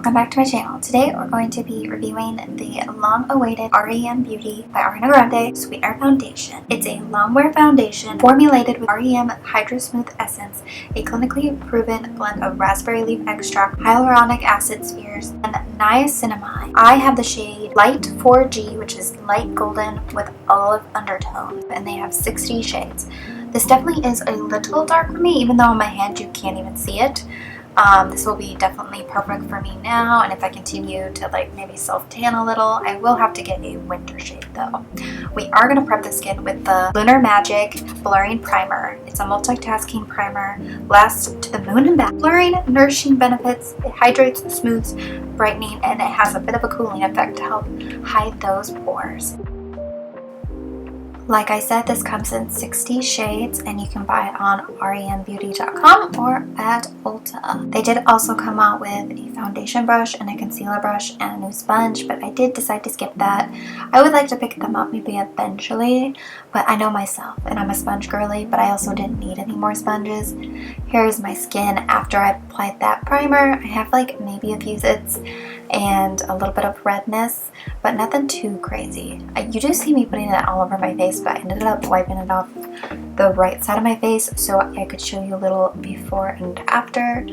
welcome back to my channel. Today we're going to be reviewing the long-awaited R.e.m. Beauty by Ariana Grande Sweetener Foundation. It's a long-wear foundation formulated with R.e.m. Hydro Smooth Essence, a clinically proven blend of raspberry leaf extract, hyaluronic acid spheres, and niacinamide. I have the shade Light 4G, which is light golden with olive undertones, and they have 60 shades. This definitely is a little dark for me, even though on my hand you can't even see it. This will be definitely perfect for me now, and if I continue to maybe self-tan a little, I will have to get a winter shade though. We are going to prep the skin with the Lunar Magic Blurring Primer. It's a multitasking primer, lasts to the moon and back. Blurring, nourishing benefits, it hydrates, smooths, brightening, and it has a bit of a cooling effect to help hide those pores. Like I said, this comes in 60 shades and you can buy it on rembeauty.com or at Ulta. They did also come out with a foundation brush and a concealer brush and a new sponge, but I did decide to skip that. I would like to pick them up maybe eventually, but I know myself and I'm a sponge girly, but I also didn't need any more sponges. Here's my skin after I applied that primer. I have maybe a few zits and a little bit of redness, but nothing too crazy. You do see me putting it all over my face, but I ended up wiping it off the right side of my face so I could show you a little before and after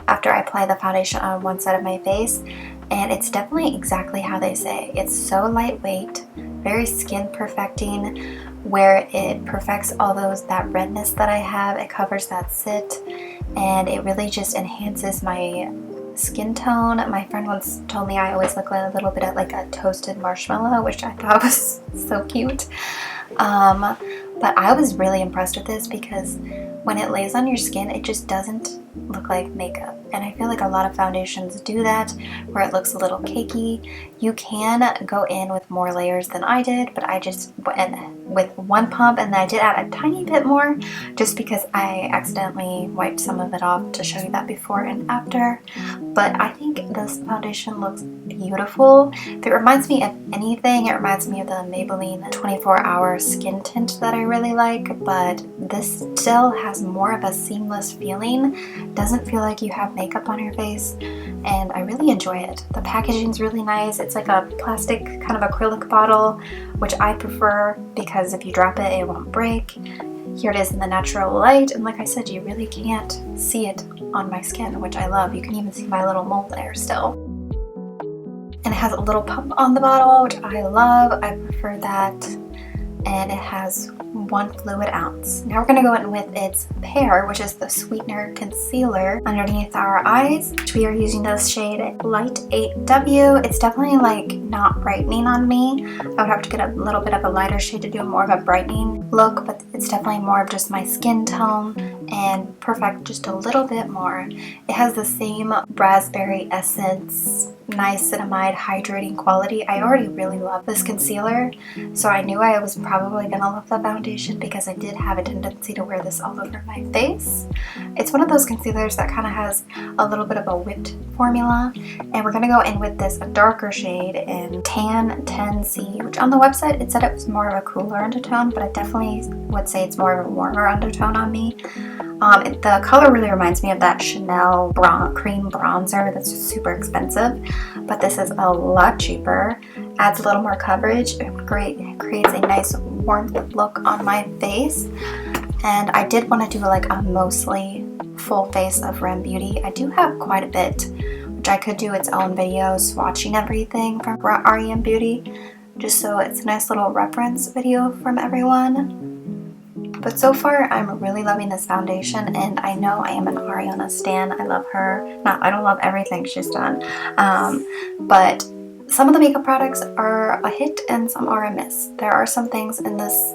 I apply the foundation on one side of my face. And it's definitely exactly how they say. It's so lightweight, very skin perfecting, where it perfects all that redness that I have. It covers that sit, and it really just enhances my skin tone. My friend once told me I always look a little bit like a toasted marshmallow, which I thought was so cute. But I was really impressed with this because when it lays on your skin, it just doesn't look like makeup. And I feel like a lot of foundations do that, where it looks a little cakey. You can go in with more layers than I did, but I just went with one pump, and then I did add a tiny bit more just because I accidentally wiped some of it off to show you that before and after. But I think this foundation looks beautiful. If it reminds me of anything, it reminds me of the Maybelline 24-hour skin tint that I really like, but this still has more of a seamless feeling. Doesn't feel like you have makeup on your face, and I really enjoy it. The packaging is really nice. It's like a plastic kind of acrylic bottle, which I prefer because if you drop it, it won't break. Here it is in the natural light, and like I said, you really can't see it on my skin, which I love. You can even see my little mole there still. And it has a little pump on the bottle, which I love. I prefer that. And it has 1 fluid ounce. Now we're going to go in with its pair, which is the Sweetener Concealer underneath our eyes. We are using this shade Light 8W. It's definitely not brightening on me. I would have to get a little bit of a lighter shade to do more of a brightening look, but it's definitely more of just my skin tone and perfect just a little bit more. It has the same raspberry essence, niacinamide hydrating quality. I already really love this concealer, so I knew I was probably gonna love the foundation because I did have a tendency to wear this all over my face. It's one of those concealers that kind of has a little bit of a whipped formula, and we're gonna go in with this darker shade in Tan 10C, which on the website it said it was more of a cooler undertone, but I definitely would say it's more of a warmer undertone on me. The color really reminds me of that Chanel cream bronzer that's super expensive, but this is a lot cheaper, adds a little more coverage. It creates a nice warmth look on my face. And I did want to do a mostly full face of R.e.m. Beauty. I do have quite a bit, which I could do its own video swatching everything from R.e.m. Beauty, just so it's a nice little reference video from everyone. But so far, I'm really loving this foundation, and I know I am an Ariana stan. I love her. I don't love everything she's done, but some of the makeup products are a hit and some are a miss. There are some things in this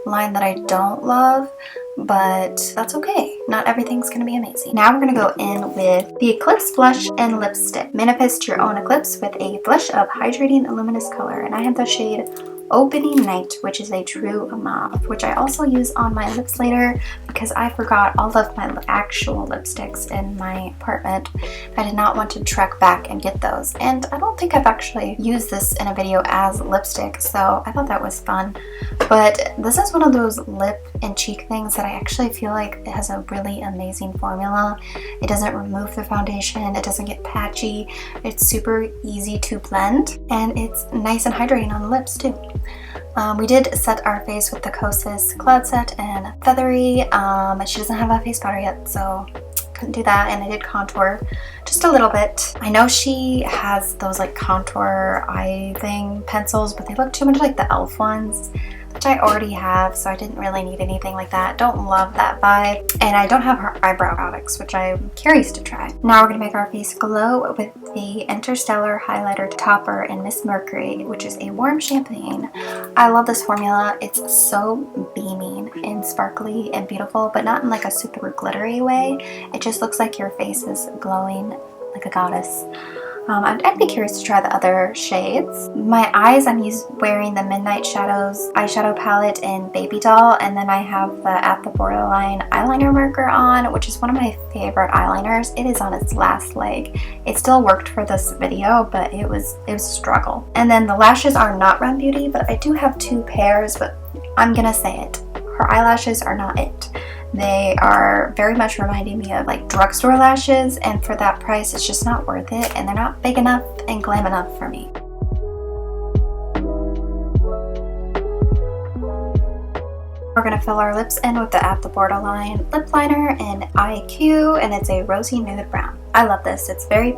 line that I don't love, but that's okay. Not everything's gonna be amazing. Now we're gonna go in with the Eclipse Blush and Lipstick. Manifest your own eclipse with a flush of hydrating luminous color, and I have the shade Opening Night, which is a true mauve, which I also use on my lips later because I forgot all of my actual lipsticks in my apartment. I did not want to trek back and get those, and I don't think I've actually used this in a video as lipstick, so I thought that was fun. But this is one of those lip and cheek things that I actually feel like it has a really amazing formula. It doesn't remove the foundation, it doesn't get patchy, it's super easy to blend, and it's nice and hydrating on the lips too. We did set our face with the Kosas Cloud Set and Feathery. She doesn't have a face powder yet, so couldn't do that, and I did contour just a little bit. I know she has those like contour eye thing pencils, but they look too much like the e.l.f. ones, which I already have, so I didn't really need anything like that. Don't love that vibe. And I don't have her eyebrow products, which I'm curious to try. Now we're gonna make our face glow with the Interstellar Highlighter Topper in Miss Mercury, which is a warm champagne. I love this formula. It's so beaming and sparkly and beautiful, but not in like a super glittery way. It just looks like your face is glowing like a goddess. I'd be curious to try the other shades. My eyes, I'm wearing the Midnight Shadows eyeshadow palette in Baby Doll, and then I have the At the Borderline eyeliner marker on, which is one of my favorite eyeliners. It is on its last leg. It still worked for this video, but it was a struggle. And then the lashes are not R.e.m Beauty, but I do have 2 pairs, but I'm gonna say it. Her eyelashes are not it. They are very much reminding me of like drugstore lashes, and for that price it's just not worth it, and they're not big enough and glam enough for me. We're going to fill our lips in with the At the Borderline lip liner in IQ, and it's a rosy nude brown. I love this. It's very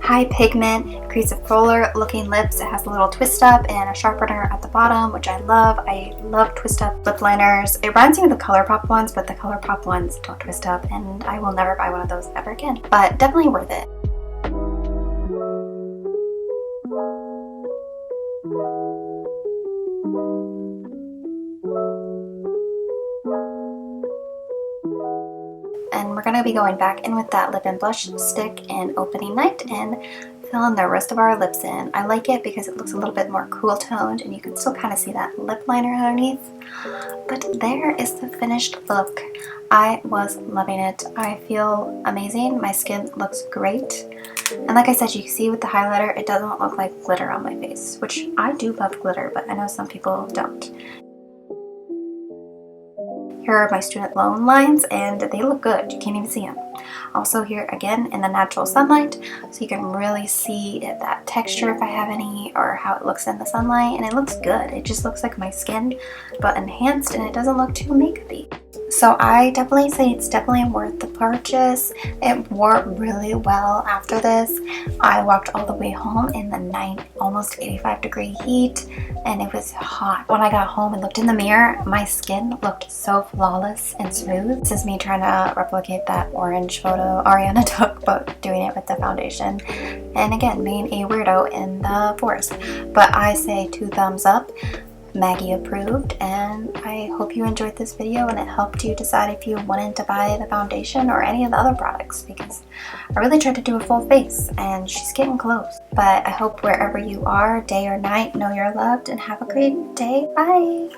high pigment, creates a fuller looking lips. It has a little twist up and a sharpener at the bottom, which I love. I love twist up lip liners. It reminds me of the ColourPop ones, but the ColourPop ones don't twist up, and I will never buy one of those ever again. But definitely worth it. And we're going to be going back in with that lip and blush stick in Opening Night and filling the rest of our lips in. I like it because it looks a little bit more cool toned, and you can still kind of see that lip liner underneath. But there is the finished look. I was loving it. I feel amazing. My skin looks great. And like I said, you can see with the highlighter, it doesn't look like glitter on my face, which I do love glitter, but I know some people don't. Here are my student loan lines, and they look good. You can't even see them. Also here again in the natural sunlight, so you can really see that texture if I have any, or how it looks in the sunlight, and it looks good. It just looks like my skin, but enhanced, and it doesn't look too makeup-y. So I definitely say it's definitely worth the purchase. It wore really well after this. I walked all the way home in the almost 85-degree heat, and it was hot. When I got home and looked in the mirror, my skin looked so flawless and smooth. This is me trying to replicate that orange photo Ariana took, but doing it with the foundation. And again, being a weirdo in the forest. But I say 2 thumbs up. Maggie approved, and I hope you enjoyed this video and it helped you decide if you wanted to buy the foundation or any of the other products, because I really tried to do a full face and she's getting close. But I hope wherever you are, day or night, know you're loved and have a great day. Bye!